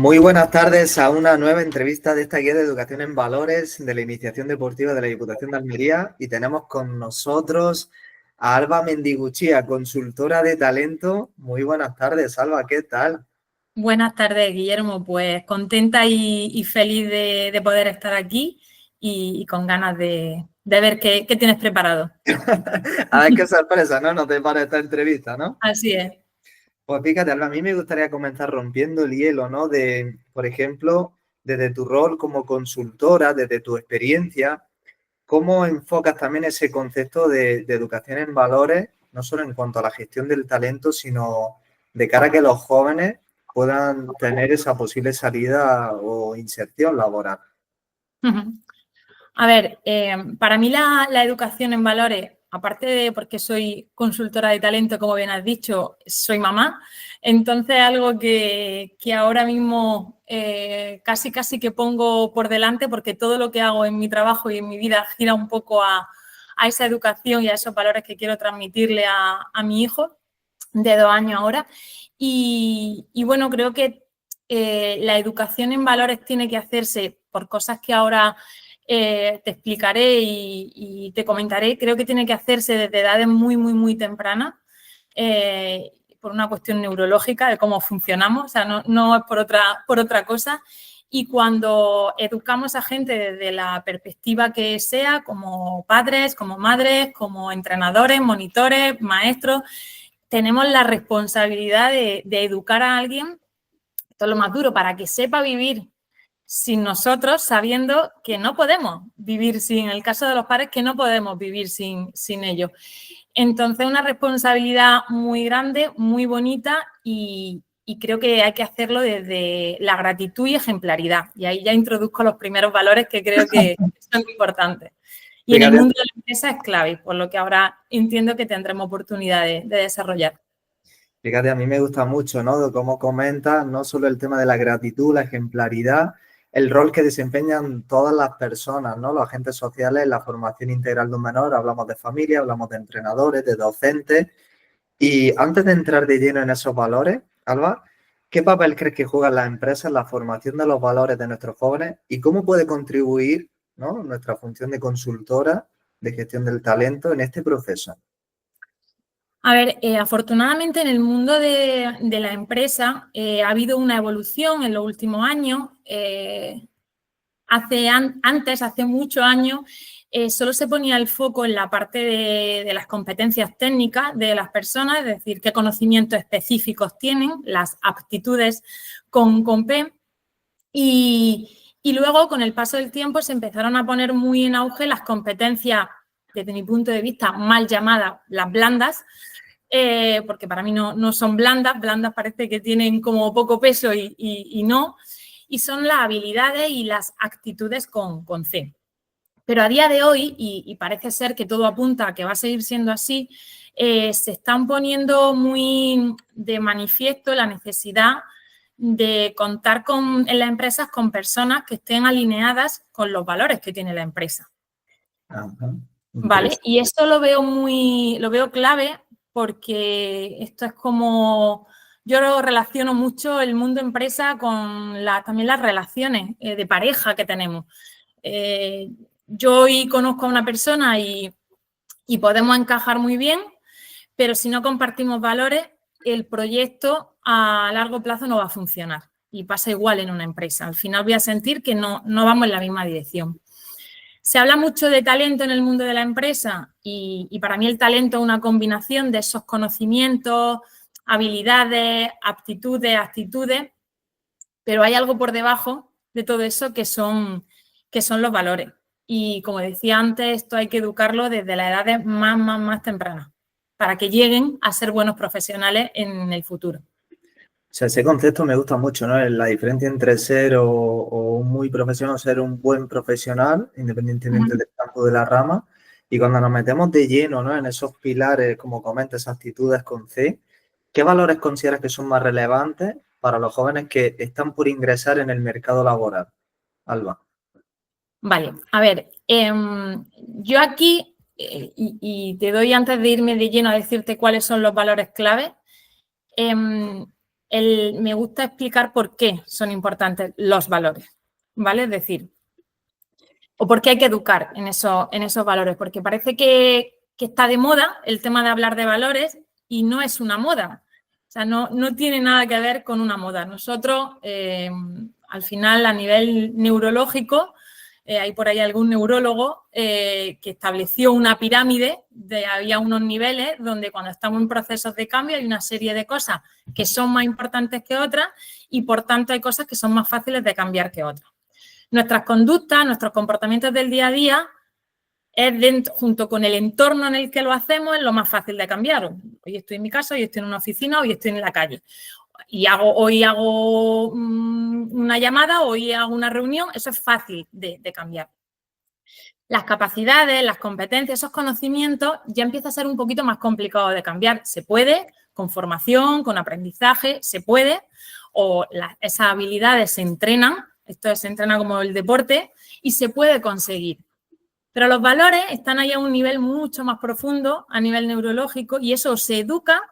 Muy buenas tardes a una nueva entrevista de esta guía de educación en valores de la iniciación deportiva de la Diputación de Almería y tenemos con nosotros a Alba Mendiguchía, consultora de talento. Muy buenas tardes, Alba, ¿qué tal? Buenas tardes, Guillermo. Pues contenta y feliz de poder estar aquí y con ganas de ver qué tienes preparado. A ver qué sorpresa, ¿no? No te para esta entrevista, ¿no? Así es. Pues fíjate, Alba, a mí me gustaría comenzar rompiendo el hielo, ¿no? De, por ejemplo, desde tu rol como consultora, desde tu experiencia. ¿Cómo enfocas también ese concepto de educación en valores, no solo en cuanto a la gestión del talento, sino de cara a que los jóvenes puedan tener esa posible salida o inserción laboral? A ver, para mí la educación en valores, aparte de porque soy consultora de talento, como bien has dicho, soy mamá, entonces algo que ahora mismo casi que pongo por delante porque todo lo que hago en mi trabajo y en mi vida gira un poco a esa educación y a esos valores que quiero transmitirle a mi hijo de 2 años ahora. Y bueno, creo que la educación en valores tiene que hacerse por cosas que ahora te explicaré y te comentaré. Creo que tiene que hacerse desde edades muy tempranas, por una cuestión neurológica de cómo funcionamos, o sea, no es por otra cosa. Y cuando educamos a gente desde la perspectiva que sea, como padres, como madres, como entrenadores, monitores, maestros, tenemos la responsabilidad de educar a alguien, esto es lo más duro, para que sepa vivir sin nosotros, sabiendo que no podemos vivir sin, en el caso de los padres, que no podemos vivir sin ellos. Entonces, una responsabilidad muy grande, muy bonita y creo que hay que hacerlo desde la gratitud y ejemplaridad. Y ahí ya introduzco los primeros valores que creo que son importantes. Y en el Fíjate, mundo de la empresa es clave, por lo que ahora entiendo que tendremos oportunidad de desarrollar. fíjate, a mí me gusta mucho, ¿no? De cómo comentas, no solo el tema de la gratitud, la ejemplaridad, el rol que desempeñan todas las personas, ¿no? Los agentes sociales en la formación integral de un menor. Hablamos de familia, hablamos de entrenadores, de docentes. Y antes de entrar de lleno en esos valores, Alba, ¿qué papel crees que juegan las empresas en la formación de los valores de nuestros jóvenes y cómo puede contribuir, ¿no?, nuestra función de consultora de gestión del talento en este proceso? A ver, afortunadamente en el mundo de la empresa ha habido una evolución en los últimos años. Hace muchos años, solo se ponía el foco en la parte de las competencias técnicas de las personas, es decir, qué conocimientos específicos tienen, las aptitudes con P. Y luego, con el paso del tiempo, se empezaron a poner muy en auge las competencias, desde mi punto de vista, mal llamadas las blandas, porque para mí no son blandas. Blandas parece que tienen como poco peso y no. Y son las habilidades y las actitudes con C. Pero a día de hoy, y parece ser que todo apunta a que va a seguir siendo así, se están poniendo muy de manifiesto la necesidad de contar en las empresas con personas que estén alineadas con los valores que tiene la empresa. Ajá, ¿Vale? interesante. Y esto lo veo clave porque esto es como, yo lo relaciono mucho el mundo empresa con también las relaciones de pareja que tenemos. Yo hoy conozco a una persona y podemos encajar muy bien, pero si no compartimos valores, el proyecto a largo plazo no va a funcionar. Y pasa igual en una empresa. Al final voy a sentir que no vamos en la misma dirección. Se habla mucho de talento en el mundo de la empresa y para mí el talento es una combinación de esos conocimientos, habilidades, aptitudes, actitudes, pero hay algo por debajo de todo eso que son los valores. Y como decía antes, esto hay que educarlo desde las edades más tempranas para que lleguen a ser buenos profesionales en el futuro. O sea, ese concepto me gusta mucho, ¿no? La diferencia entre ser o un muy profesional o ser un buen profesional, independientemente del campo de la rama. Y cuando nos metemos de lleno, ¿no?, en esos pilares, como comentas, actitudes con C, ¿qué valores consideras que son más relevantes para los jóvenes que están por ingresar en el mercado laboral? Alba. Vale, a ver, yo aquí, y te doy antes de irme de lleno a decirte cuáles son los valores clave, me gusta explicar por qué son importantes los valores, ¿vale? Es decir, o por qué hay que educar en esos valores, porque parece que está de moda el tema de hablar de valores y no es una moda. O sea, no tiene nada que ver con una moda. Nosotros, al final, a nivel neurológico, hay por ahí algún neurólogo que estableció una pirámide, había unos niveles donde cuando estamos en procesos de cambio hay una serie de cosas que son más importantes que otras y, por tanto, hay cosas que son más fáciles de cambiar que otras. Nuestras conductas, nuestros comportamientos del día a día, junto con el entorno en el que lo hacemos, es lo más fácil de cambiar. Hoy estoy en mi casa, hoy estoy en una oficina, hoy estoy en la calle. Y hoy hago una llamada, hoy hago una reunión, eso es fácil de cambiar. Las capacidades, las competencias, esos conocimientos ya empieza a ser un poquito más complicado de cambiar. Se puede, con formación, con aprendizaje, se puede, o esas habilidades se entrenan. Esto se entrena como el deporte y se puede conseguir. Pero los valores están ahí a un nivel mucho más profundo, a nivel neurológico, y eso se educa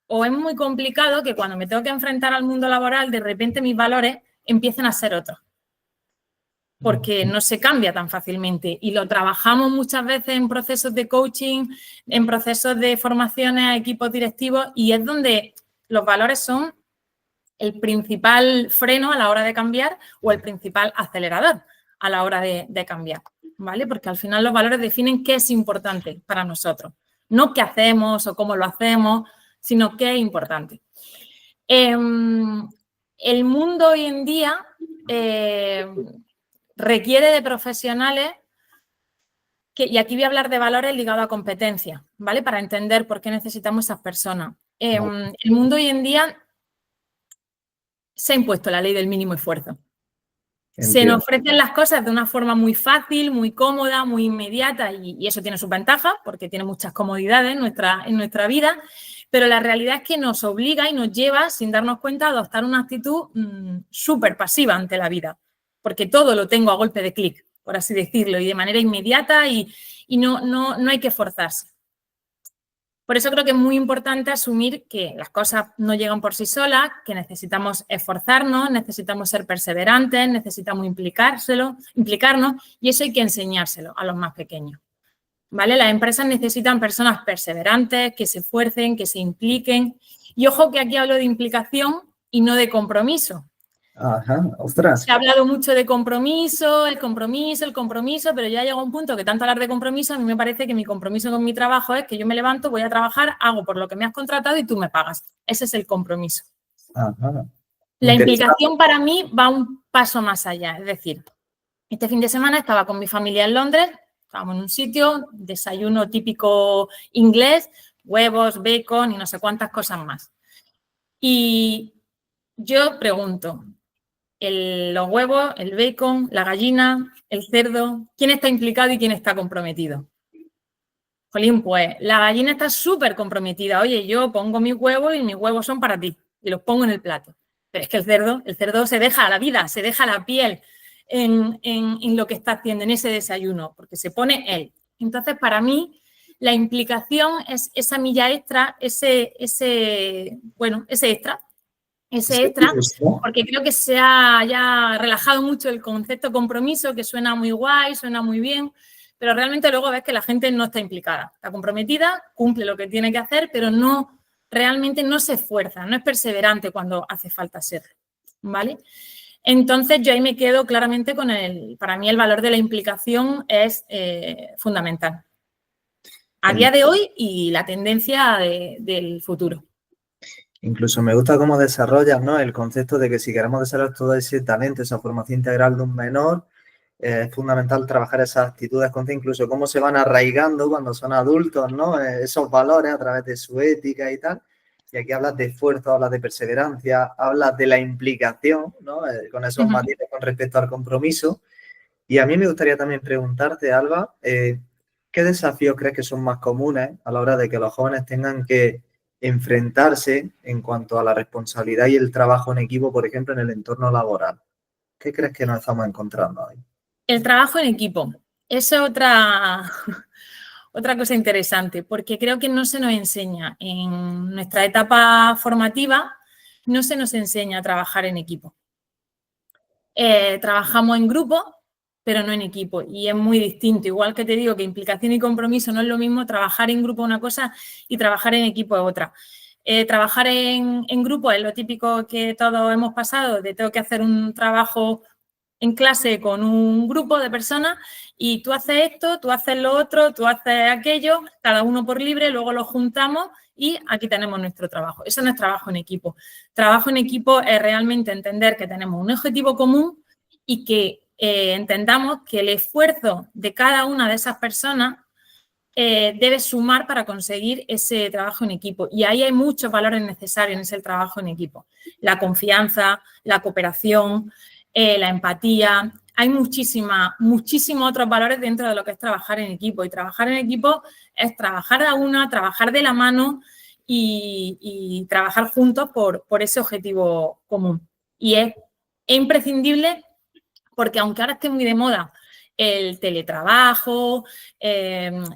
o es muy complicado que cuando me tengo que enfrentar al mundo laboral, de repente mis valores empiecen a ser otros. Porque no se cambia tan fácilmente y lo trabajamos muchas veces en procesos de coaching, en procesos de formaciones a equipos directivos y es donde los valores son el principal freno a la hora de cambiar o el principal acelerador a la hora de cambiar, ¿vale? Porque al final los valores definen qué es importante para nosotros. No qué hacemos o cómo lo hacemos, sino qué es importante. El mundo hoy en día requiere de profesionales y aquí voy a hablar de valores ligados a competencias, ¿vale? Para entender por qué necesitamos esas personas. El mundo hoy en día se ha impuesto la ley del mínimo esfuerzo. Se nos ofrecen las cosas de una forma muy fácil, muy cómoda, muy inmediata y eso tiene sus ventajas porque tiene muchas comodidades en nuestra vida, pero la realidad es que nos obliga y nos lleva, sin darnos cuenta, a adoptar una actitud súper pasiva ante la vida, porque todo lo tengo a golpe de clic, por así decirlo, y de manera inmediata y no hay que forzarse. Por eso creo que es muy importante asumir que las cosas no llegan por sí solas, que necesitamos esforzarnos, necesitamos ser perseverantes, necesitamos implicarnos y eso hay que enseñárselo a los más pequeños, ¿vale? Las empresas necesitan personas perseverantes, que se esfuercen, que se impliquen. Y ojo que aquí hablo de implicación y no de compromiso. Ajá, ostras. Se ha hablado mucho de compromiso, el compromiso, pero ya llega un punto que tanto hablar de compromiso, a mí me parece que mi compromiso con mi trabajo es que yo me levanto, voy a trabajar, hago por lo que me has contratado y tú me pagas. Ese es el compromiso. Ajá. La implicación para mí va un paso más allá. Es decir, este fin de semana estaba con mi familia en Londres, estábamos en un sitio, desayuno típico inglés, huevos, bacon y no sé cuántas cosas más. Y yo pregunto, los huevos, el bacon, la gallina, el cerdo, ¿quién está implicado y quién está comprometido? Jolín, pues la gallina está súper comprometida. Oye, yo pongo mis huevos y mis huevos son para ti y los pongo en el plato. Pero es que el cerdo se deja la vida, se deja la piel en lo que está haciendo, en ese desayuno, porque se pone él. Entonces, para mí, la implicación es esa milla extra, ese extra, porque creo que se ha ya relajado mucho el concepto compromiso, que suena muy guay, suena muy bien, pero realmente luego ves que la gente no está implicada, está comprometida, cumple lo que tiene que hacer, pero realmente no se esfuerza, no es perseverante cuando hace falta serlo, ¿vale? Entonces yo ahí me quedo claramente para mí el valor de la implicación es fundamental. A día de hoy y la tendencia del futuro. Incluso me gusta cómo desarrollas, ¿no?, el concepto de que si queremos desarrollar todo ese talento, esa formación integral de un menor, es fundamental trabajar esas actitudes, incluso cómo se van arraigando cuando son adultos, ¿no?, esos valores a través de su ética y tal. Y aquí hablas de esfuerzo, hablas de perseverancia, hablas de la implicación, ¿no?, con esos matices con respecto al compromiso. Y a mí me gustaría también preguntarte, Alba, ¿qué desafíos crees que son más comunes a la hora de que los jóvenes tengan que enfrentarse en cuanto a la responsabilidad y el trabajo en equipo, por ejemplo, en el entorno laboral? ¿Qué crees que nos estamos encontrando ahí? El trabajo en equipo. Esa es otra cosa interesante, porque creo que no se nos enseña en nuestra etapa formativa no se nos enseña a trabajar en equipo. Trabajamos en grupo, pero no en equipo, y es muy distinto. Igual que te digo que implicación y compromiso no es lo mismo, trabajar en grupo es una cosa y trabajar en equipo es otra. Trabajar en grupo es lo típico que todos hemos pasado, de tengo que hacer un trabajo en clase con un grupo de personas y tú haces esto, tú haces lo otro, tú haces aquello, cada uno por libre, luego lo juntamos y aquí tenemos nuestro trabajo. Eso no es trabajo en equipo. Trabajo en equipo es realmente entender que tenemos un objetivo común y que entendamos que el esfuerzo de cada una de esas personas debe sumar para conseguir ese trabajo en equipo. Y ahí hay muchos valores necesarios en ese trabajo en equipo. La confianza, la cooperación, la empatía. Hay muchísimos otros valores dentro de lo que es trabajar en equipo. Y trabajar en equipo es trabajar a una, trabajar de la mano y trabajar juntos por ese objetivo común. Y es imprescindible porque aunque ahora esté muy de moda el teletrabajo,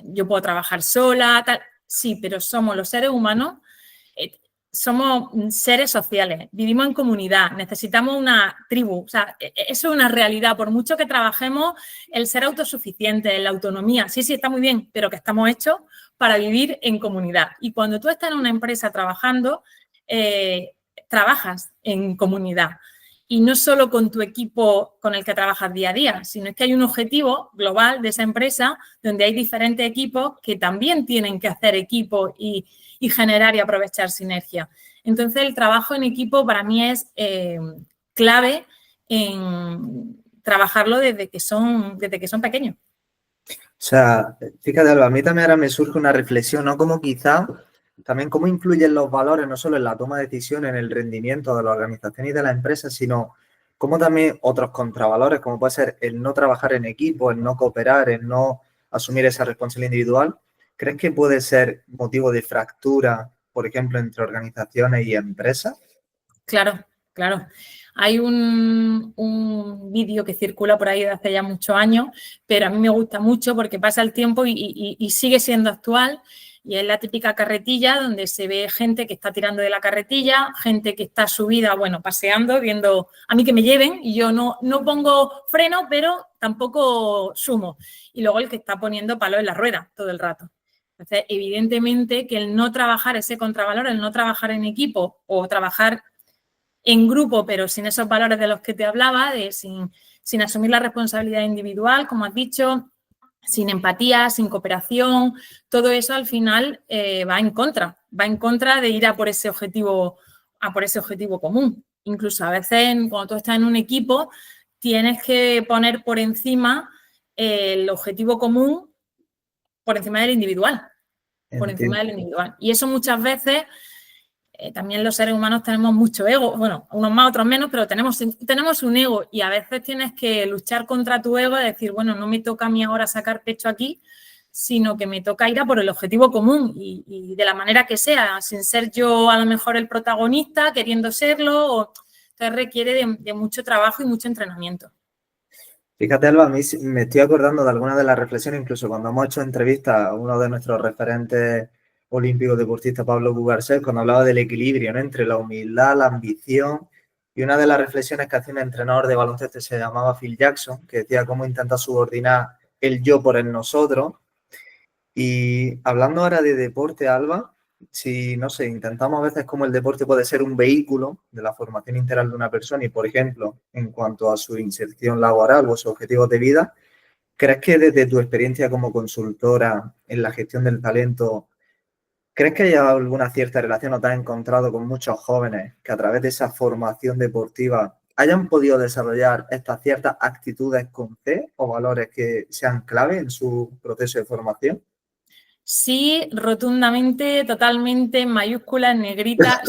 yo puedo trabajar sola, tal, sí, pero somos los seres humanos, somos seres sociales, vivimos en comunidad, necesitamos una tribu, o sea, eso es una realidad, por mucho que trabajemos, el ser autosuficiente, la autonomía, sí, está muy bien, pero que estamos hechos para vivir en comunidad. Y cuando tú estás en una empresa trabajando, trabajas en comunidad. Y no solo con tu equipo con el que trabajas día a día, sino es que hay un objetivo global de esa empresa donde hay diferentes equipos que también tienen que hacer equipo y generar y aprovechar sinergia. Entonces, el trabajo en equipo para mí es clave en trabajarlo desde que son pequeños. O sea, fíjate, Alba, a mí también ahora me surge una reflexión, ¿no? Como quizá también cómo influyen los valores, no solo en la toma de decisiones, en el rendimiento de la organización y de la empresa, sino cómo también otros contravalores, como puede ser el no trabajar en equipo, el no cooperar, el no asumir esa responsabilidad individual, ¿crees que puede ser motivo de fractura, por ejemplo, entre organizaciones y empresas? Claro. Hay un vídeo que circula por ahí de hace ya muchos años, pero a mí me gusta mucho porque pasa el tiempo y sigue siendo actual. Y es la típica carretilla donde se ve gente que está tirando de la carretilla, gente que está subida, bueno, paseando, viendo a mí que me lleven y yo no pongo freno, pero tampoco sumo. Y luego el que está poniendo palos en la rueda todo el rato. Entonces, evidentemente que el no trabajar ese contravalor, el no trabajar en equipo o trabajar en grupo, pero sin esos valores de los que te hablaba, sin asumir la responsabilidad individual, como has dicho, sin empatía, sin cooperación, todo eso al final va en contra de ir a por ese objetivo común. Incluso a veces cuando tú estás en un equipo tienes que poner por encima el objetivo común por encima del individual, Y eso muchas veces también los seres humanos tenemos mucho ego, bueno, unos más, otros menos, pero tenemos un ego y a veces tienes que luchar contra tu ego y decir, bueno, no me toca a mí ahora sacar pecho aquí, sino que me toca ir a por el objetivo común y de la manera que sea, sin ser yo a lo mejor el protagonista, queriendo serlo, entonces requiere de mucho trabajo y mucho entrenamiento. Fíjate, Alba, a mí me estoy acordando de algunas de las reflexiones, incluso cuando hemos hecho entrevistas a uno de nuestros referentes olímpicos deportistas, Pablo Bugarset, cuando hablaba del equilibrio, ¿no?, entre la humildad, la ambición, y una de las reflexiones que hacía un entrenador de baloncesto se llamaba Phil Jackson, que decía cómo intenta subordinar el yo por el nosotros. Y hablando ahora de deporte, Alba, si, no sé, intentamos a veces cómo el deporte puede ser un vehículo de la formación integral de una persona y, por ejemplo, en cuanto a su inserción laboral o sus objetivos de vida, ¿crees que desde tu experiencia como consultora en la gestión del talento, crees que hay alguna cierta relación o te has encontrado con muchos jóvenes que a través de esa formación deportiva hayan podido desarrollar estas ciertas actitudes con C o valores que sean clave en su proceso de formación? Sí, rotundamente, totalmente, en mayúsculas, en negrita,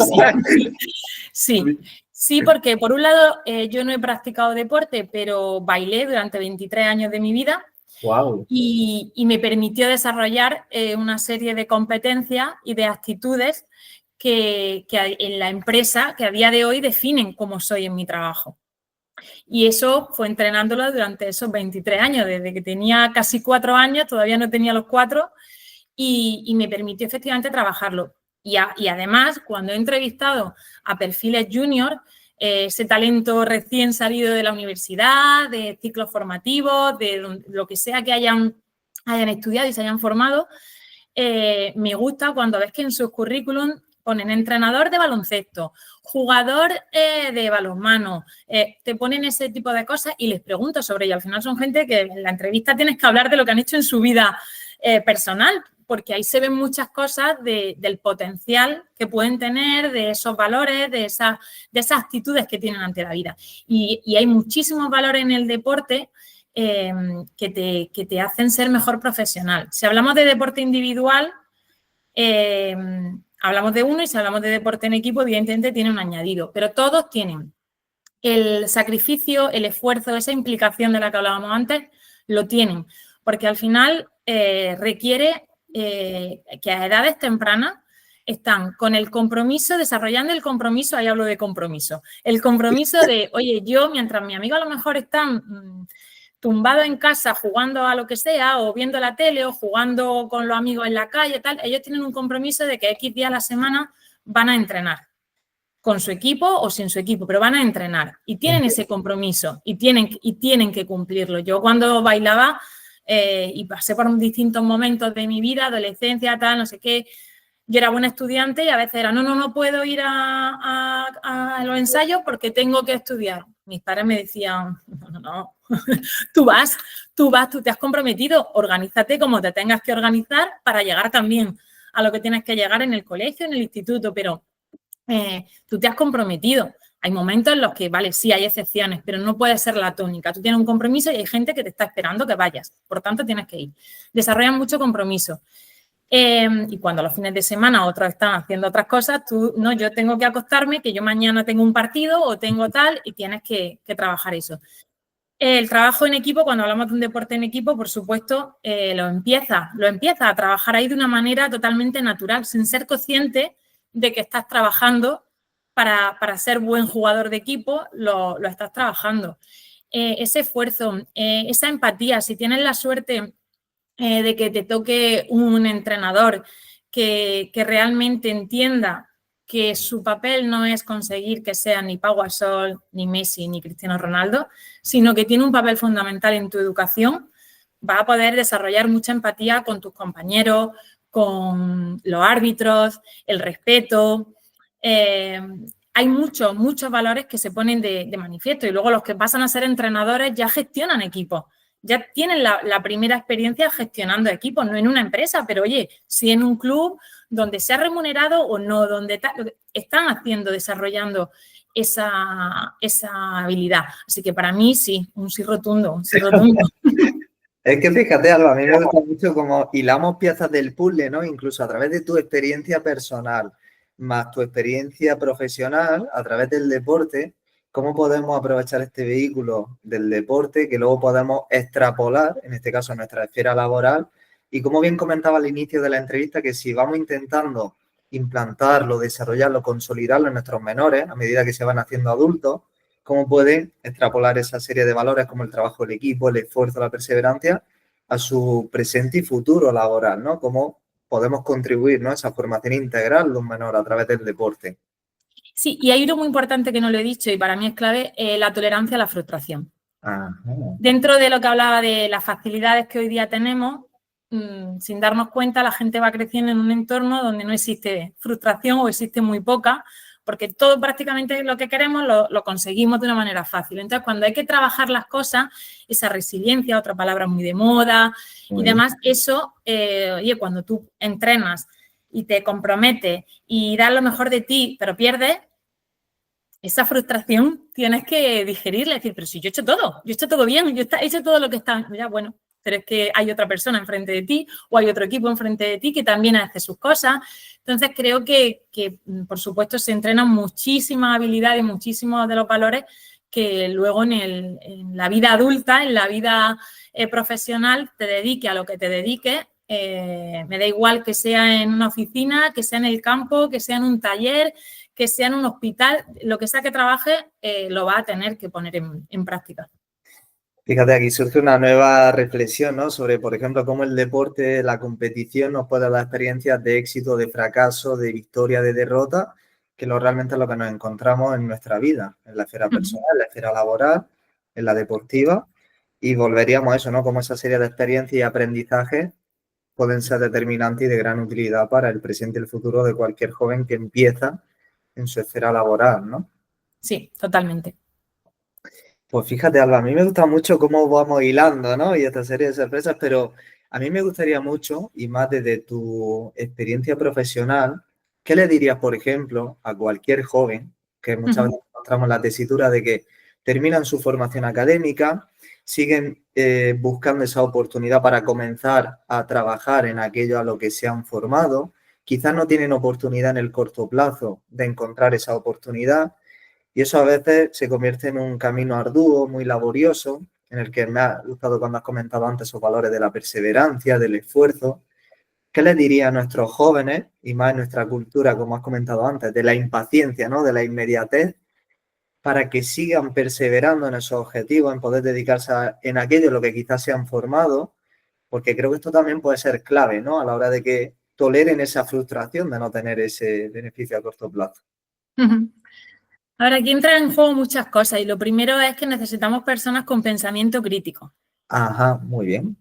sí, porque por un lado yo no he practicado deporte, pero bailé durante 23 años de mi vida. Wow. Y me permitió desarrollar una serie de competencias y de actitudes que en la empresa, que a día de hoy definen cómo soy en mi trabajo. Y eso fue entrenándolo durante esos 23 años, desde que tenía casi 4 años, todavía no tenía los 4, y me permitió efectivamente trabajarlo. Y además, cuando he entrevistado a perfiles junior, ese talento recién salido de la universidad, de ciclos formativos, de lo que sea que hayan estudiado y se hayan formado, me gusta cuando ves que en sus currículum ponen entrenador de baloncesto, jugador de balonmano, te ponen ese tipo de cosas y les pregunto sobre ello. Al final son gente que en la entrevista tienes que hablar de lo que han hecho en su vida personal, porque ahí se ven muchas cosas del potencial que pueden tener, de esos valores, de esas actitudes que tienen ante la vida. Y hay muchísimos valores en el deporte que te hacen ser mejor profesional. Si hablamos de deporte individual, hablamos de uno, y si hablamos de deporte en equipo, evidentemente tiene un añadido, pero todos tienen el sacrificio, el esfuerzo, esa implicación de la que hablábamos antes, lo tienen, porque al final requiere que a edades tempranas están con el compromiso, desarrollando el compromiso, ahí hablo de compromiso, el compromiso de, oye, yo, mientras mi amigo a lo mejor están tumbado en casa jugando a lo que sea, o viendo la tele, o jugando con los amigos en la calle, tal, ellos tienen un compromiso de que X días a la semana van a entrenar con su equipo o sin su equipo, pero van a entrenar y tienen ese compromiso y tienen que cumplirlo. Yo cuando bailaba y pasé por distintos momentos de mi vida, adolescencia, tal, no sé qué, yo era buena estudiante y a veces era, no puedo ir a los ensayos porque tengo que estudiar. Mis padres me decían, no, tú te has comprometido, organízate como te tengas que organizar para llegar también a lo que tienes que llegar en el colegio, en el instituto, pero tú te has comprometido. Hay momentos en los que, vale, sí hay excepciones, pero no puede ser la tónica. Tú tienes un compromiso y hay gente que te está esperando que vayas, por tanto tienes que ir. Desarrollan mucho compromiso. Y cuando los fines de semana otros están haciendo otras cosas, no, yo tengo que acostarme, que yo mañana tengo un partido o tengo tal, y tienes que trabajar eso. El trabajo en equipo, cuando hablamos de un deporte en equipo, por supuesto, lo empieza a trabajar ahí de una manera totalmente natural, sin ser consciente de que estás trabajando para ser buen jugador de equipo, lo estás trabajando. Ese esfuerzo, esa empatía, si tienes la suerte de que te toque un entrenador que realmente entienda que su papel no es conseguir que sea ni Pau Gasol, ni Messi, ni Cristiano Ronaldo, sino que tiene un papel fundamental en tu educación, vas a poder desarrollar mucha empatía con tus compañeros, con los árbitros, el respeto. Hay muchos valores que se ponen de manifiesto, y luego los que pasan a ser entrenadores ya gestionan equipos. Ya tienen la primera experiencia gestionando equipos, no en una empresa, pero oye, sí en un club donde se ha remunerado o no, donde están desarrollando esa habilidad. Así que para mí sí, un sí rotundo, un sí rotundo. Es que fíjate, Alba, a mí me gusta mucho cómo hilamos piezas del puzzle, ¿no? Incluso a través de tu experiencia personal, más tu experiencia profesional, a través del deporte, cómo podemos aprovechar este vehículo del deporte que luego podemos extrapolar, en este caso, en nuestra esfera laboral. Y como bien comentaba al inicio de la entrevista, que si vamos intentando implantarlo, desarrollarlo, consolidarlo en nuestros menores, a medida que se van haciendo adultos, cómo pueden extrapolar esa serie de valores como el trabajo del equipo, el esfuerzo, la perseverancia a su presente y futuro laboral, ¿no? Cómo podemos contribuir, ¿no?, a esa formación integral de un menor a través del deporte. Sí, y hay algo muy importante que no lo he dicho y para mí es clave, la tolerancia a la frustración. Ajá. Dentro de lo que hablaba de las facilidades que hoy día tenemos, sin darnos cuenta, la gente va creciendo en un entorno donde no existe frustración o existe muy poca, porque todo prácticamente lo que queremos lo conseguimos de una manera fácil. Entonces, cuando hay que trabajar las cosas, esa resiliencia, otra palabra muy de moda y demás, eso, oye, cuando tú entrenas y te comprometes y das lo mejor de ti, pero pierdes, esa frustración tienes que digerirla, decir, pero si yo he hecho todo bien, yo he hecho todo lo que está, ya bueno, pero es que hay otra persona enfrente de ti o hay otro equipo enfrente de ti que también hace sus cosas. Entonces, creo que por supuesto, se entrenan muchísimas habilidades, muchísimos de los valores que luego en la vida adulta, en la vida profesional, te dedique a lo que te dediques. Me da igual que sea en una oficina, que sea en el campo, que sea en un taller, que sea en un hospital, lo que sea que trabaje, lo va a tener que poner en práctica. Fíjate, aquí surge una nueva reflexión, ¿no? Sobre, por ejemplo, cómo el deporte, la competición nos puede dar experiencias de éxito, de fracaso, de victoria, de derrota, que lo realmente es lo que nos encontramos en nuestra vida, en la esfera Ujú. personal, en la esfera laboral, en la deportiva, y volveríamos a eso, ¿no? Como esa serie de experiencias y aprendizajes pueden ser determinantes y de gran utilidad para el presente y el futuro de cualquier joven que empieza en su esfera laboral, ¿no? Sí, totalmente. Pues fíjate, Alba, a mí me gusta mucho cómo vamos hilando, ¿no? Y esta serie de sorpresas, pero a mí me gustaría mucho, y más desde tu experiencia profesional, ¿qué le dirías, por ejemplo, a cualquier joven que muchas Ujú. veces encontramos la tesitura de que terminan su formación académica, siguen buscando esa oportunidad para comenzar a trabajar en aquello a lo que se han formado, quizás no tienen oportunidad en el corto plazo de encontrar esa oportunidad y eso a veces se convierte en un camino arduo, muy laborioso, en el que me ha gustado cuando has comentado antes esos valores de la perseverancia, del esfuerzo. ¿Qué les diría a nuestros jóvenes, y más en nuestra cultura, como has comentado antes, de la impaciencia, ¿no? De la inmediatez, para que sigan perseverando en esos objetivos, en poder dedicarse en aquello en lo que quizás se han formado? Porque creo que esto también puede ser clave, ¿no? A la hora de que toleren esa frustración de no tener ese beneficio a corto plazo. Ujú. Ahora, aquí entran en juego muchas cosas y lo primero es que necesitamos personas con pensamiento crítico, Ajá, muy bien,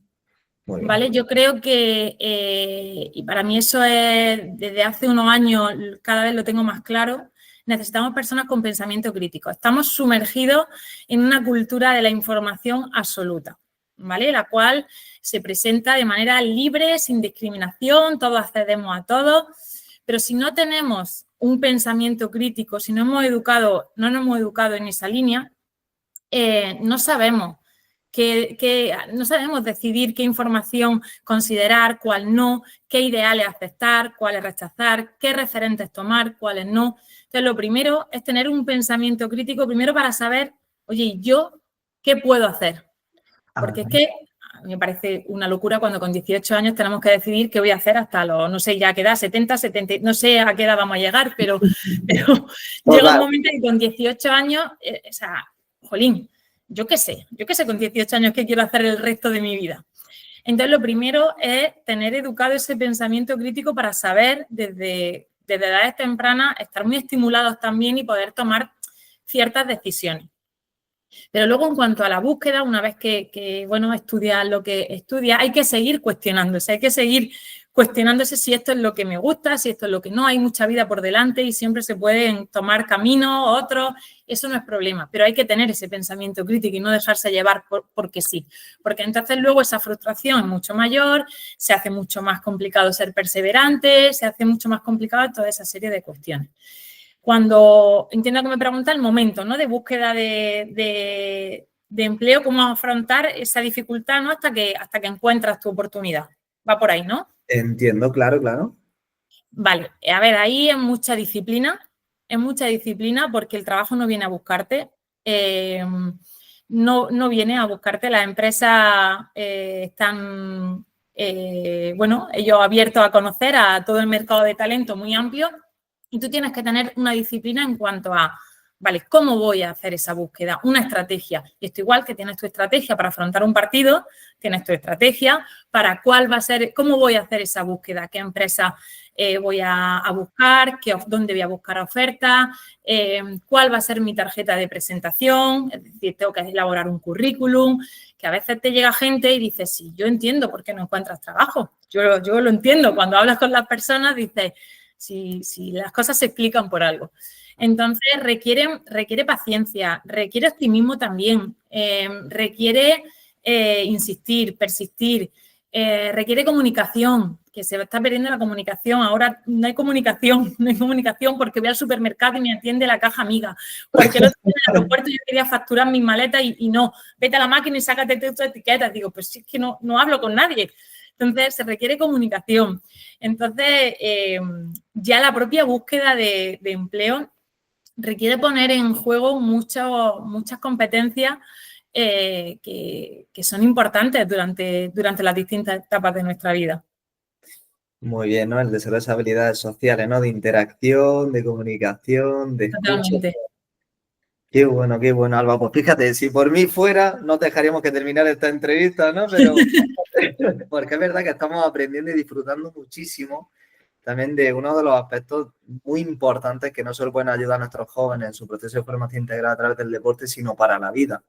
muy bien. ¿vale? Yo creo que, y para mí eso es, desde hace unos años cada vez lo tengo más claro, necesitamos personas con pensamiento crítico. Estamos sumergidos en una cultura de la información absoluta, ¿vale? La cual se presenta de manera libre, sin discriminación, todos accedemos a todo, pero si no tenemos un pensamiento crítico, si no hemos educado, no nos hemos educado en esa línea, no sabemos no sabemos decidir qué información considerar, cuál no, qué ideales aceptar, cuáles rechazar, qué referentes tomar, cuáles no. Entonces, lo primero es tener un pensamiento crítico, primero para saber, oye, ¿y yo qué puedo hacer? Porque es Ajá. que a mí me parece una locura cuando con 18 años tenemos que decidir qué voy a hacer hasta los, no sé ya qué edad, 70, 70, no sé a qué edad vamos a llegar, pero llega un Total. momento que con 18 años, o sea, jolín, yo qué sé con 18 años qué quiero hacer el resto de mi vida. Entonces, lo primero es tener educado ese pensamiento crítico para saber desde edades tempranas, estar muy estimulados también y poder tomar ciertas decisiones. Pero luego, en cuanto a la búsqueda, una vez bueno, estudias lo que estudias, hay que seguir cuestionándose, hay que seguir cuestionándose si esto es lo que me gusta, si esto es lo que no. Hay mucha vida por delante y siempre se pueden tomar caminos, otros, eso no es problema, pero hay que tener ese pensamiento crítico y no dejarse llevar porque sí, porque entonces luego esa frustración es mucho mayor, se hace mucho más complicado ser perseverante, se hace mucho más complicado toda esa serie de cuestiones. Cuando entiendo que me pregunta el momento, ¿no? De búsqueda de empleo, cómo afrontar esa dificultad, ¿no? Hasta que encuentras tu oportunidad. Va por ahí, ¿no? Entiendo, claro, claro. Vale, a ver, ahí es mucha disciplina porque el trabajo no viene a buscarte, no viene a buscarte, las empresas están, bueno, ellos abiertos a conocer a todo el mercado de talento muy amplio y tú tienes que tener una disciplina en cuanto a, vale, ¿cómo voy a hacer esa búsqueda? Una estrategia. Y esto igual que tienes tu estrategia para afrontar un partido, tienes tu estrategia para cuál va a ser, cómo voy a hacer esa búsqueda, qué empresa voy a buscar, dónde voy a buscar ofertas, cuál va a ser mi tarjeta de presentación, es decir, tengo que elaborar un currículum, que a veces te llega gente y dices, sí, yo entiendo por qué no encuentras trabajo, yo lo entiendo, cuando hablas con las personas dices, si las cosas se explican por algo. Entonces requiere paciencia, requiere optimismo también, requiere insistir, persistir, requiere comunicación, que se está perdiendo la comunicación. Ahora no hay comunicación, no hay comunicación porque voy al supermercado y me atiende la caja amiga. Porque el otro día en el aeropuerto yo quería facturar mis maletas y no, vete a la máquina y sácate tus etiquetas. Digo, pues es que no hablo con nadie. Entonces, se requiere comunicación. Entonces, ya la propia búsqueda de empleo requiere poner en juego muchas competencias que son importantes durante las distintas etapas de nuestra vida. Muy bien, ¿no? El desarrollo de esas habilidades sociales, ¿no? De interacción, de comunicación, de escucha. Totalmente. qué bueno, Alba. Pues fíjate, si por mí fuera, no dejaríamos que terminar esta entrevista, ¿no? Pero porque es verdad que estamos aprendiendo y disfrutando muchísimo también de uno de los aspectos muy importantes que no solo pueden ayudar a nuestros jóvenes en su proceso de formación integral a través del deporte, sino para la vida.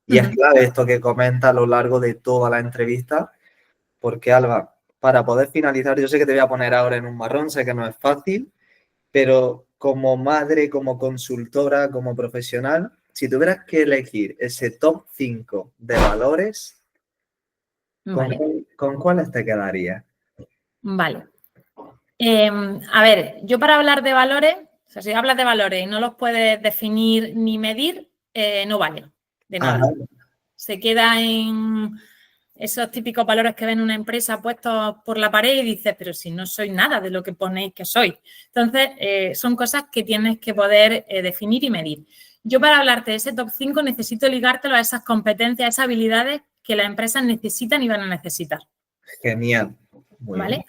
Y es clave esto que comenta a lo largo de toda la entrevista, porque Alba, para poder finalizar, yo sé que te voy a poner ahora en un marrón, sé que no es fácil, pero como madre, como consultora, como profesional, si tuvieras que elegir ese top 5 de valores, Vale, ¿con cuáles te quedarías? vale. A ver, yo para hablar de valores, o sea, si hablas de valores y no los puedes definir ni medir, no vale de Ajá. nada. Se queda en esos típicos valores que ven una empresa puestos por la pared y dices, pero si no soy nada de lo que ponéis que soy. Entonces, son cosas que tienes que poder definir y medir. Yo para hablarte de ese top 5 necesito ligártelo a esas competencias, a esas habilidades que las empresas necesitan y van a necesitar. Genial. Muy bien. ¿Vale?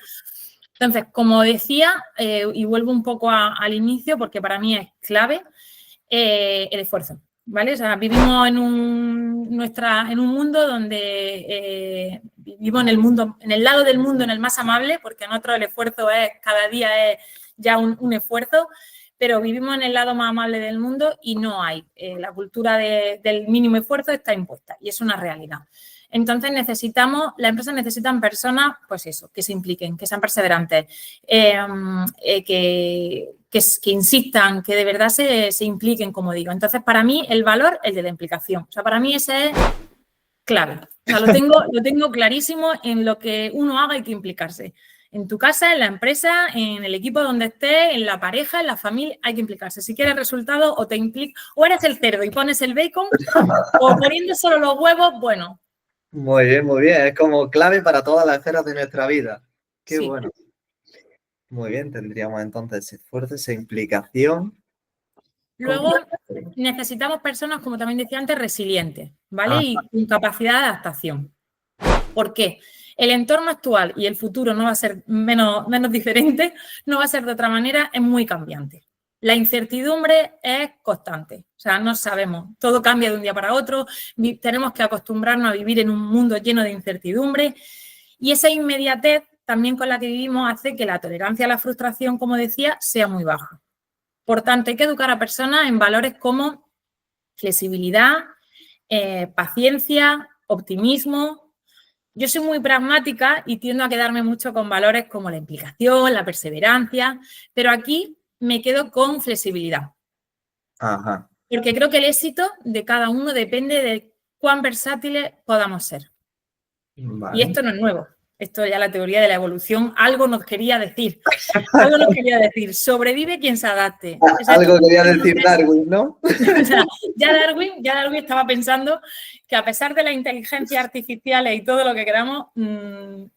Entonces, como decía, y vuelvo un poco al inicio porque para mí es clave, el esfuerzo, ¿vale? O sea, vivimos en un mundo donde vivimos en el lado del mundo en el más amable, porque en otro el esfuerzo es, cada día es ya un esfuerzo, pero vivimos en el lado más amable del mundo y no hay. La cultura del mínimo esfuerzo está impuesta y es una realidad. Entonces las empresas necesitan personas, pues eso, que se impliquen, que sean perseverantes, que insistan, que de verdad se impliquen, como digo. Entonces, para mí, el valor, el de la implicación. O sea, para mí ese es clave. O sea, lo tengo clarísimo en lo que uno haga hay que implicarse. En tu casa, en la empresa, en el equipo donde estés, en la pareja, en la familia, hay que implicarse. Si quieres resultados, o te implicas, o eres el cerdo y pones el bacon, o poniendo solo los huevos, bueno. Muy bien, muy bien. Es como clave para todas las esferas de nuestra vida. Qué Sí. bueno. Muy bien, tendríamos entonces ese esfuerzo, esa implicación. Luego necesitamos personas, como también decía antes, resilientes, ¿vale? Ah, Y con capacidad de adaptación. ¿Por qué? El entorno actual y el futuro no va a ser menos diferente, no va a ser de otra manera, es muy cambiante. La incertidumbre es constante, o sea, no sabemos, todo cambia de un día para otro, tenemos que acostumbrarnos a vivir en un mundo lleno de incertidumbre y esa inmediatez también con la que vivimos hace que la tolerancia a la frustración, como decía, sea muy baja. Por tanto, hay que educar a personas en valores como flexibilidad, paciencia, optimismo. Yo soy muy pragmática y tiendo a quedarme mucho con valores como la implicación, la perseverancia, pero aquí me quedo con flexibilidad. ajá. Porque creo que el éxito de cada uno depende de cuán versátiles podamos ser. Y Vale. esto no es nuevo. Esto ya la teoría de la evolución algo nos quería decir. Algo nos quería decir. Sobrevive quien se adapte. O sea, Algo quería decir Darwin, ¿no? o sea, ya Darwin estaba pensando que a pesar de la inteligencia artificial y todo lo que queramos,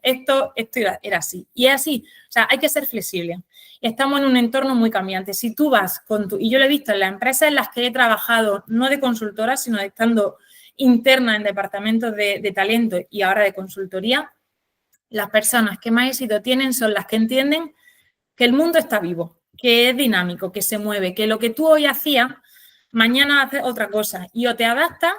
esto era así. Y es así. O sea, hay que ser flexible. Estamos en un entorno muy cambiante. Si tú vas y yo lo he visto en las empresas en las que he trabajado, no de consultora, sino de estando interna en departamentos de talento y ahora de consultoría, las personas que más éxito tienen son las que entienden que el mundo está vivo, que es dinámico, que se mueve, que lo que tú hoy hacías, mañana haces otra cosa y o te adaptas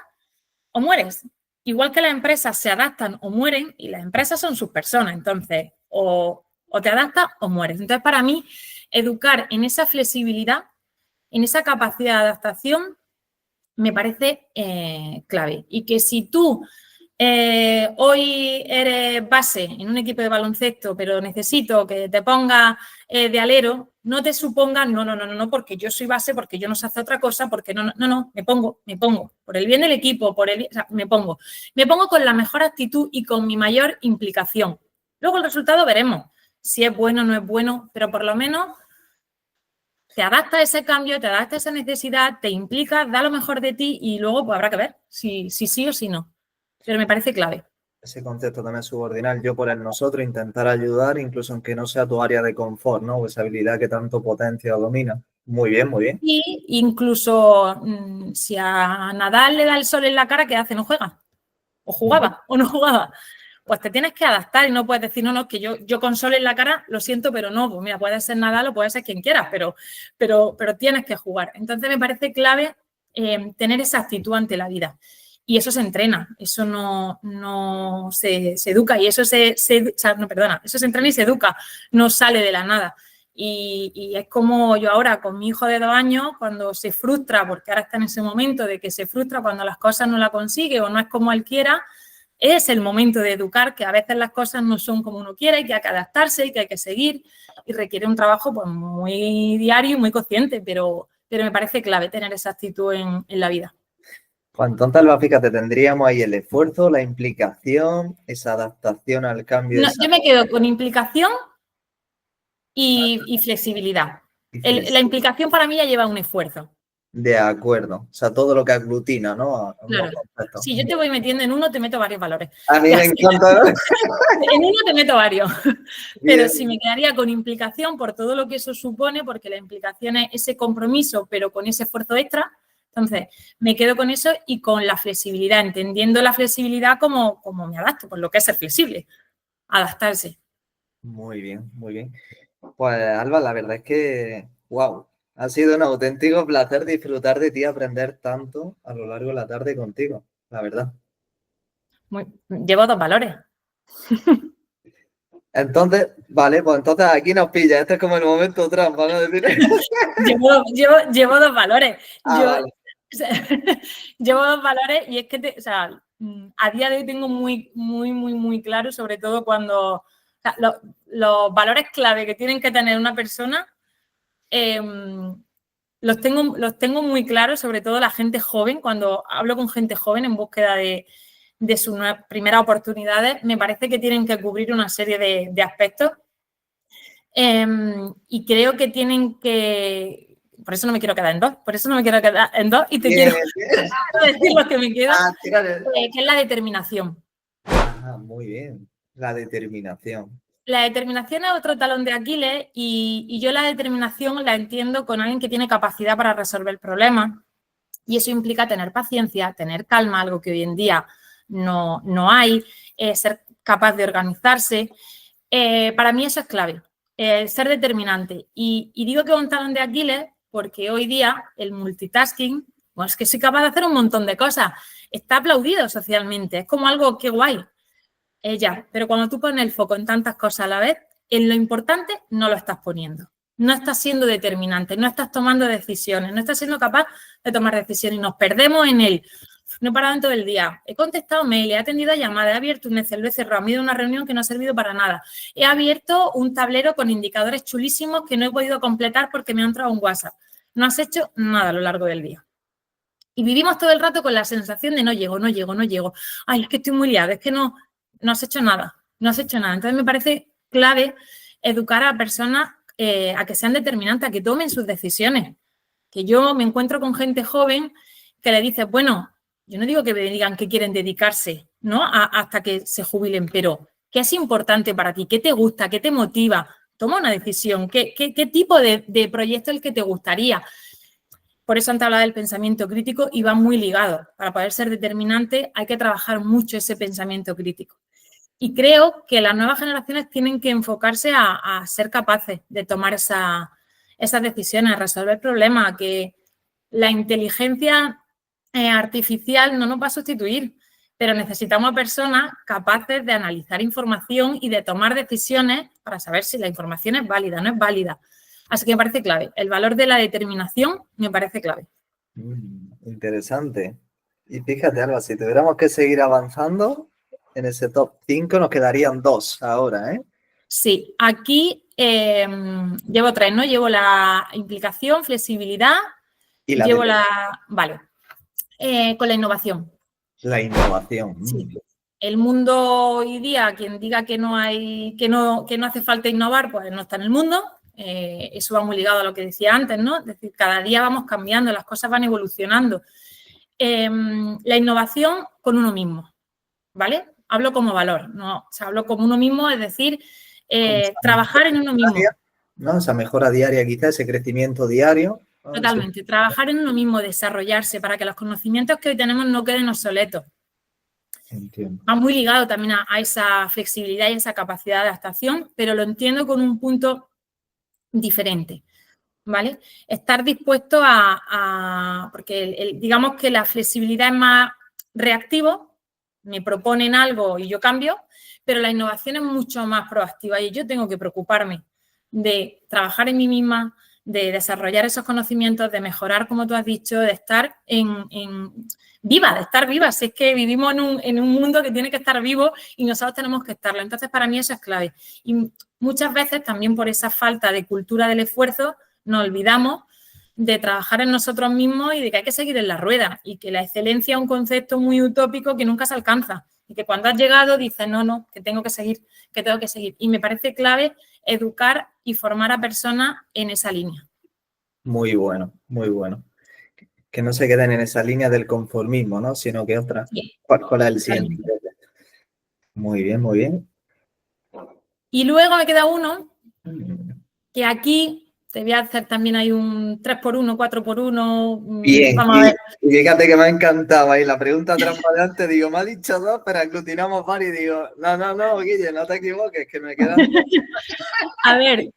o mueres. Igual que las empresas se adaptan o mueren y las empresas son sus personas, entonces o te adaptas o mueres. Entonces, para mí, educar en esa flexibilidad, en esa capacidad de adaptación, me parece clave. Y que si tú hoy eres base en un equipo de baloncesto, pero necesito que te pongas de alero, no te supongas, no, porque yo soy base, porque yo no sé hacer otra cosa, porque no, me pongo, por el bien del equipo, o sea, me pongo con la mejor actitud y con mi mayor implicación. Luego el resultado veremos si es bueno o no es bueno, pero por lo menos te adaptas a ese cambio, te adaptas a esa necesidad, te implicas, da lo mejor de ti y luego pues habrá que ver si sí o si no. Pero me parece clave. Ese concepto también subordinal, yo por el nosotros, intentar ayudar, incluso aunque no sea tu área de confort, ¿no? O esa habilidad que tanto potencia o domina. Muy bien, muy bien. Y incluso si a Nadal le da el sol en la cara, ¿qué hace? ¿No juega? ¿O jugaba? ¿O no jugaba? Pues te tienes que adaptar y no puedes decir, no, que yo con sol en la cara, lo siento, pero no, pues mira, puede ser Nadal o puede ser quien quieras, pero tienes que jugar. Entonces me parece clave tener esa actitud ante la vida. Y eso se entrena, eso no se educa y eso o sea, no, perdona, eso se entrena y se educa, no sale de la nada. Y es como yo ahora con mi hijo de 2 años, cuando se frustra, porque ahora está en ese momento de que se frustra cuando las cosas no las consigue o no es como él quiera, es el momento de educar, que a veces las cosas no son como uno quiere y que hay que adaptarse y que hay que seguir y requiere un trabajo pues muy diario y muy consciente, pero me parece clave tener esa actitud en la vida. Pues entonces, Alba, fíjate, tendríamos ahí el esfuerzo, la implicación, esa adaptación al cambio. No, yo me quedo con implicación y flexibilidad. La implicación para mí ya lleva un esfuerzo. De acuerdo. O sea, todo lo que aglutina, ¿no? Claro. Si yo te voy metiendo en uno, te meto varios valores. A mí me encanta. En uno te meto varios. Pero sí me quedaría con implicación por todo lo que eso supone, porque la implicación es ese compromiso, pero con ese esfuerzo extra. Entonces, me quedo con eso y con la flexibilidad, entendiendo la flexibilidad como me adapto, por lo que es ser flexible, adaptarse. Muy bien, muy bien. Pues, Alba, la verdad es que, wow, ha sido un auténtico placer disfrutar de ti y aprender tanto a lo largo de la tarde contigo, la verdad. Llevo 2 valores. Entonces, vale, pues entonces aquí nos pilla. Este es como el momento trampa, ¿no? llevo 2 valores. Vale. Llevo 2 valores y es que, a día de hoy tengo muy claro, sobre todo cuando los valores clave que tienen que tener una persona, los tengo muy claros, sobre todo la gente joven. Cuando hablo con gente joven en búsqueda de sus primeras oportunidades, me parece que tienen que cubrir una serie de aspectos y creo que tienen que... Por eso no me quiero quedar en 2, y te quiero decir lo que me queda, que es la determinación. Muy bien, la determinación. La determinación es otro talón de Aquiles y yo la determinación la entiendo con alguien que tiene capacidad para resolver problemas y eso implica tener paciencia, tener calma, algo que hoy en día no hay, ser capaz de organizarse. Para mí eso es clave, ser determinante. Y digo que es un talón de Aquiles porque hoy día el multitasking, bueno, es que soy capaz de hacer un montón de cosas, está aplaudido socialmente, es como algo que guay. Pero cuando tú pones el foco en tantas cosas a la vez, en lo importante no lo estás poniendo. No estás siendo determinante, no estás tomando decisiones, no estás siendo capaz de tomar decisiones y nos perdemos en él. No he parado en todo el día, he contestado mail, he atendido llamadas, he abierto un Excel, lo he cerrado, me he ido a una reunión que no ha servido para nada. He abierto un tablero con indicadores chulísimos que no he podido completar porque me ha entrado un WhatsApp. No has hecho nada a lo largo del día. Y vivimos todo el rato con la sensación de no llego. Ay, es que estoy muy liada, es que no has hecho nada, Entonces me parece clave educar a personas a que sean determinantes, a que tomen sus decisiones. Que yo me encuentro con gente joven que le dice, bueno, yo no digo que me digan que quieren dedicarse, ¿no? Hasta que se jubilen, pero ¿qué es importante para ti? ¿Qué te gusta? ¿Qué te motiva? Toma una decisión. ¿Qué tipo de proyecto es el que te gustaría? Por eso antes hablaba del pensamiento crítico y va muy ligado. Para poder ser determinante hay que trabajar mucho ese pensamiento crítico. Y creo que las nuevas generaciones tienen que enfocarse a ser capaces de tomar esas decisiones, a resolver problemas, que la inteligencia artificial no nos va a sustituir, pero necesitamos a personas capaces de analizar información y de tomar decisiones para saber si la información es válida o no es válida. Así que me parece clave. El valor de la determinación me parece clave. Interesante. Y fíjate, Alba, si tuviéramos que seguir avanzando en ese top 5, nos quedarían 2 ahora, ¿eh? Sí, aquí llevo 3, ¿no? Llevo la implicación, flexibilidad, y Vale. Con la innovación. La innovación. Sí. El mundo hoy día, quien diga que no hace falta innovar, pues no está en el mundo. Eso va muy ligado a lo que decía antes, ¿no? Es decir, cada día vamos cambiando, las cosas van evolucionando. La innovación con uno mismo, ¿vale? Hablo como valor, ¿no? O sea, hablo como uno mismo, es decir, trabajar en uno mismo. ¿No? Esa mejora diaria, quizá ese crecimiento diario. Totalmente, sí. Trabajar en uno mismo, desarrollarse para que los conocimientos que hoy tenemos no queden obsoletos. Entiendo. Va muy ligado también a esa flexibilidad y esa capacidad de adaptación, pero lo entiendo con un punto diferente. ¿vale? Estar dispuesto porque digamos que la flexibilidad es más reactivo, me proponen algo y yo cambio, pero la innovación es mucho más proactiva y yo tengo que preocuparme de trabajar en mí misma, de desarrollar esos conocimientos, de mejorar, como tú has dicho, de estar viva, de estar viva. Si es que vivimos en un mundo que tiene que estar vivo y nosotros tenemos que estarlo. Entonces, para mí eso es clave. Y muchas veces también por esa falta de cultura del esfuerzo nos olvidamos de trabajar en nosotros mismos y de que hay que seguir en la rueda y que la excelencia es un concepto muy utópico que nunca se alcanza y que cuando has llegado dices, no, que tengo que seguir, que tengo que seguir. Y me parece clave educar y formar a personas en esa línea. Muy bueno, muy bueno. Que no se queden en esa línea del conformismo, ¿no? Sino que otra. Sí, ¿Cuál es el siguiente? totalmente. Muy bien, muy bien. Y luego me queda uno Mm. que aquí te voy a hacer también hay un 3x1, 4x1. Bien, Vamos a ver. y fíjate que me ha encantado ahí la pregunta transparente, digo, me ha dicho dos, pero aglutinamos varios y digo, no, Guille, no te equivoques, que me quedan dos. A ver,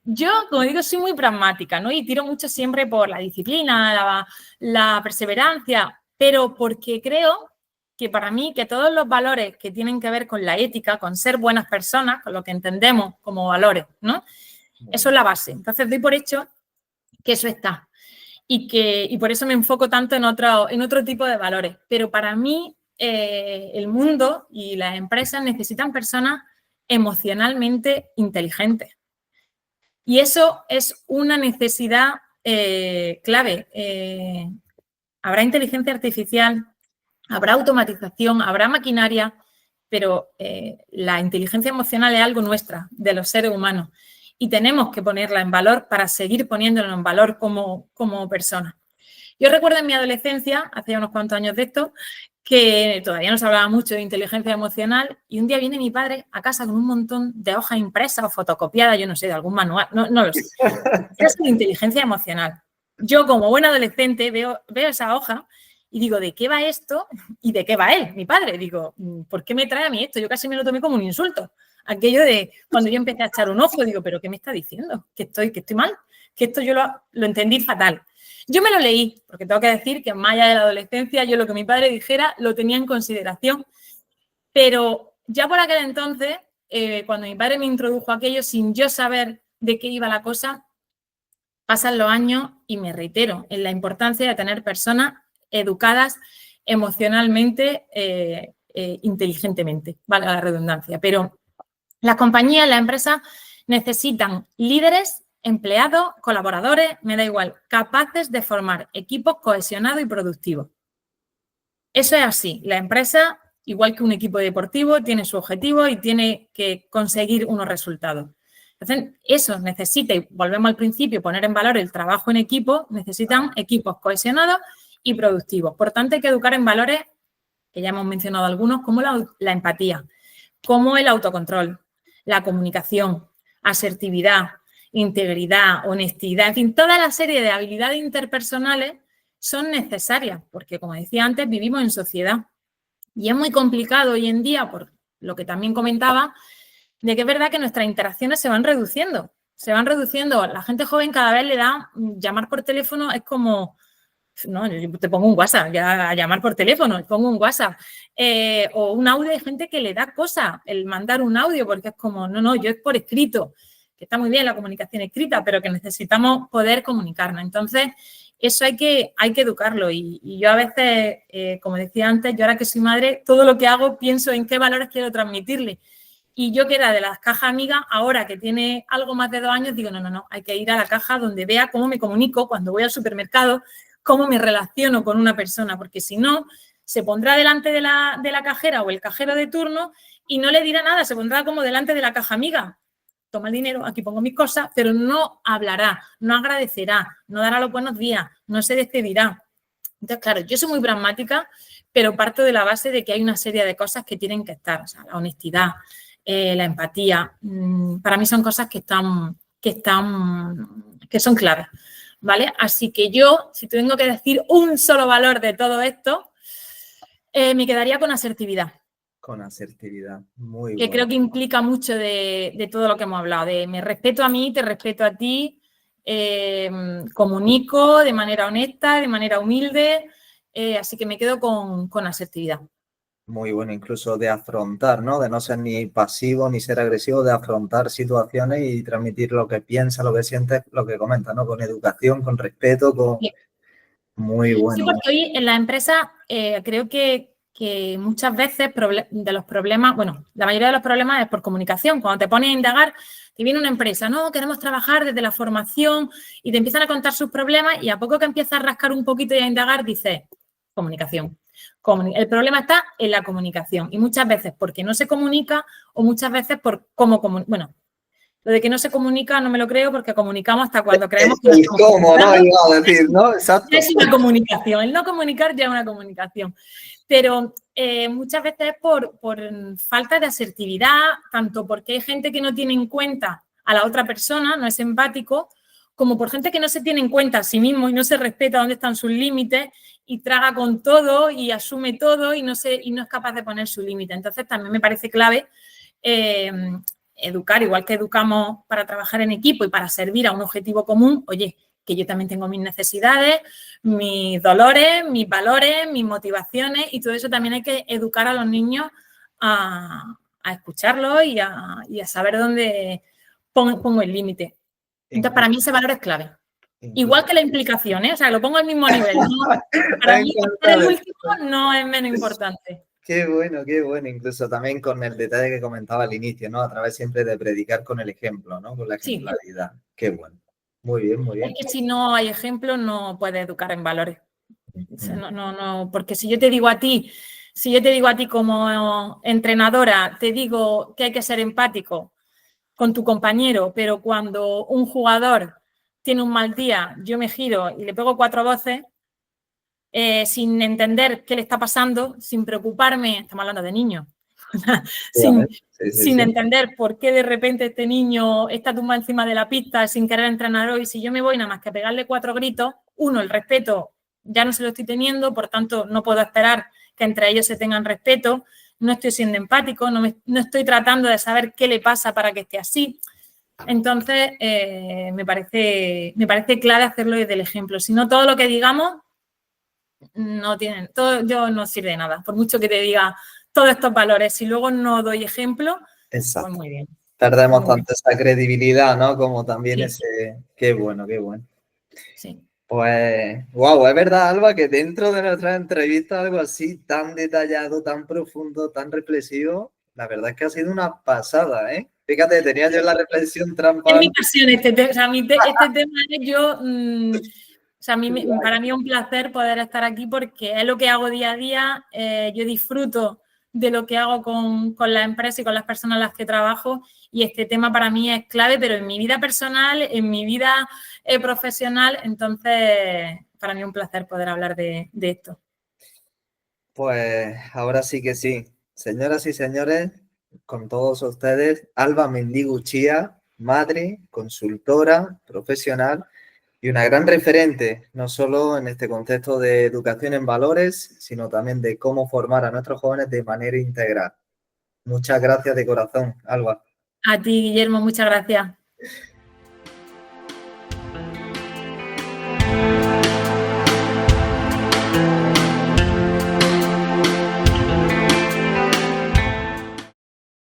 yo, como digo, soy muy pragmática, ¿no? Y tiro mucho siempre por la disciplina, la perseverancia, pero porque creo que para mí que todos los valores que tienen que ver con la ética, con ser buenas personas, con lo que entendemos como valores, ¿no? Eso es la base. Entonces doy por hecho que eso está. Y por eso me enfoco tanto en otro tipo de valores. Pero para mí, el mundo y las empresas necesitan personas emocionalmente inteligentes. Y eso es una necesidad clave. Habrá inteligencia artificial, habrá automatización, habrá maquinaria, pero la inteligencia emocional es algo nuestra, de los seres humanos. Y tenemos que ponerla en valor para seguir poniéndola en valor como personas. Yo recuerdo en mi adolescencia, hace unos cuantos años de esto, que todavía no se hablaba mucho de inteligencia emocional y un día viene mi padre a casa con un montón de hojas impresas o fotocopiadas, yo no sé, de algún manual, no lo sé. Es de inteligencia emocional. Yo, como buen adolescente, veo esa hoja y digo, ¿de qué va esto? ¿Y de qué va él, mi padre? Digo, ¿por qué me trae a mí esto? Yo casi me lo tomé como un insulto. Aquello de cuando yo empecé a echar un ojo, digo, ¿pero qué me está diciendo? ¿Que estoy mal? Que esto yo lo entendí fatal. Yo me lo leí, porque tengo que decir que más allá de la adolescencia, yo lo que mi padre dijera lo tenía en consideración, pero ya por aquel entonces, cuando mi padre me introdujo aquello sin yo saber de qué iba la cosa, pasan los años y me reitero en la importancia de tener personas educadas emocionalmente, inteligentemente, vale la redundancia, pero las compañías, las empresas necesitan líderes, empleados, colaboradores, me da igual, capaces de formar equipos cohesionados y productivos. Eso es así. La empresa, igual que un equipo deportivo, tiene su objetivo y tiene que conseguir unos resultados. Entonces, eso necesita, y volvemos al principio, poner en valor el trabajo en equipo, necesitan equipos cohesionados y productivos. Por tanto, hay que educar en valores, que ya hemos mencionado algunos, como la empatía, como el autocontrol, la comunicación, asertividad, integridad, honestidad, en fin, toda la serie de habilidades interpersonales son necesarias, porque como decía antes, vivimos en sociedad y es muy complicado hoy en día, por lo que también comentaba, de que es verdad que nuestras interacciones se van reduciendo. La gente joven cada vez le da llamar por teléfono, es como, no, yo te pongo un WhatsApp, ya a llamar por teléfono, pongo un WhatsApp. O un audio, hay gente que le da cosa el mandar un audio, porque es como, no, yo es por escrito, que está muy bien la comunicación escrita, pero que necesitamos poder comunicarnos. Entonces, eso hay que educarlo. Y yo a veces, como decía antes, yo ahora que soy madre, todo lo que hago pienso en qué valores quiero transmitirle. Y yo que era de las cajas amigas, ahora que tiene algo más de 2 años, digo, no, hay que ir a la caja donde vea cómo me comunico cuando voy al supermercado, cómo me relaciono con una persona, porque si no, se pondrá delante de la cajera o el cajero de turno y no le dirá nada, se pondrá como delante de la caja amiga. Toma el dinero, aquí pongo mis cosas, pero no hablará, no agradecerá, no dará los buenos días, no se despedirá. Entonces, claro, yo soy muy pragmática, pero parto de la base de que hay una serie de cosas que tienen que estar, o sea, la honestidad, la empatía, para mí son cosas que son claves, ¿vale? Así que yo, si tengo que decir un solo valor de todo esto, me quedaría con asertividad. Con asertividad, muy que bueno. creo que implica mucho de todo lo que hemos hablado, de me respeto a mí, te respeto a ti comunico de manera honesta, de manera humilde, así que me quedo con asertividad. Muy bueno, incluso de afrontar, ¿no? De no ser ni pasivo ni ser agresivo, de afrontar situaciones y transmitir lo que piensas, lo que sientes, lo que comentas, ¿no? Con educación, con respeto, con... Sí. Muy Sí, bueno. porque hoy en la empresa creo que muchas veces de los problemas, bueno, la mayoría de los problemas es por comunicación. Cuando te pones a indagar, te viene una empresa, no, queremos trabajar desde la formación y te empiezan a contar sus problemas y a poco que empiezas a rascar un poquito y a indagar, dices, comunicación. El problema está en la comunicación y muchas veces porque no se comunica o muchas veces por cómo comunica. Bueno, lo de que no se comunica no me lo creo porque comunicamos hasta cuando creemos que no El estamos cómo, ¿no? comunicando. Iba a decir, ¿no? Ya Exacto. es una comunicación, el no comunicar ya es una comunicación. Pero muchas veces es por falta de asertividad, tanto porque hay gente que no tiene en cuenta a la otra persona, no es empático, como por gente que no se tiene en cuenta a sí mismo y no se respeta dónde están sus límites y traga con todo y asume todo y no es capaz de poner su límite. Entonces también me parece clave educar, igual que educamos para trabajar en equipo y para servir a un objetivo común, oye, que yo también tengo mis necesidades, mis dolores, mis valores, mis motivaciones y todo eso también hay que educar a los niños a escucharlo y a saber dónde pongo el límite. Entonces, para Incluso, mí ese valor es clave. incluso. Igual que la implicación, ¿eh? O sea, lo pongo al mismo nivel. ¿No? Me Para ha mí, ser el encantado. último no es menos importante. Qué bueno, qué bueno. Incluso también con el detalle que comentaba al inicio, ¿no? A través siempre de predicar con el ejemplo, ¿no? Con la Sí, ejemplaridad. Qué bueno. Muy bien, muy es bien. que si no hay ejemplo, no puedes educar en valores. No, porque si yo te digo a ti, como entrenadora, te digo que hay que ser empático con tu compañero, pero cuando un jugador tiene un mal día, yo me giro y le pego 4 voces, sin entender qué le está pasando, sin preocuparme, estamos hablando de niños, sin, Sí, sí, sin sí. entender por qué de repente este niño está tumbado encima de la pista sin querer entrenar hoy, si yo me voy nada más que a pegarle 4 gritos, uno, el respeto ya no se lo estoy teniendo, por tanto no puedo esperar que entre ellos se tengan respeto, no estoy siendo empático, no estoy tratando de saber qué le pasa para que esté así. Entonces, me parece clave hacerlo desde el ejemplo. Si no, todo lo que digamos yo no sirve de nada. Por mucho que te diga todos estos valores, si luego no doy ejemplo, pues Exacto. muy bien. Perdemos Muy bien. tanto esa credibilidad, ¿no? Como también Sí, ese... Qué bueno, qué bueno. sí. Pues, wow, es verdad, Alba, que dentro de nuestra entrevista algo así tan detallado, tan profundo, tan reflexivo, la verdad es que ha sido una pasada, ¿eh? Fíjate, tenía yo la reflexión Es trampa mi antes. pasión este tema. O sea, este tema o sea, para mí es un placer poder estar aquí porque es lo que hago día a día. Yo disfruto de lo que hago con la empresa y con las personas a las que trabajo y este tema para mí es clave, pero en mi vida personal, en mi vida profesional, entonces para mí es un placer poder hablar de esto. Pues ahora sí que sí. Señoras y señores, con todos ustedes, Alba Mendigo Chía, madre, consultora, profesional y una gran referente, no solo en este contexto de educación en valores, sino también de cómo formar a nuestros jóvenes de manera integral. Muchas gracias de corazón, Alba. A ti, Guillermo, muchas gracias.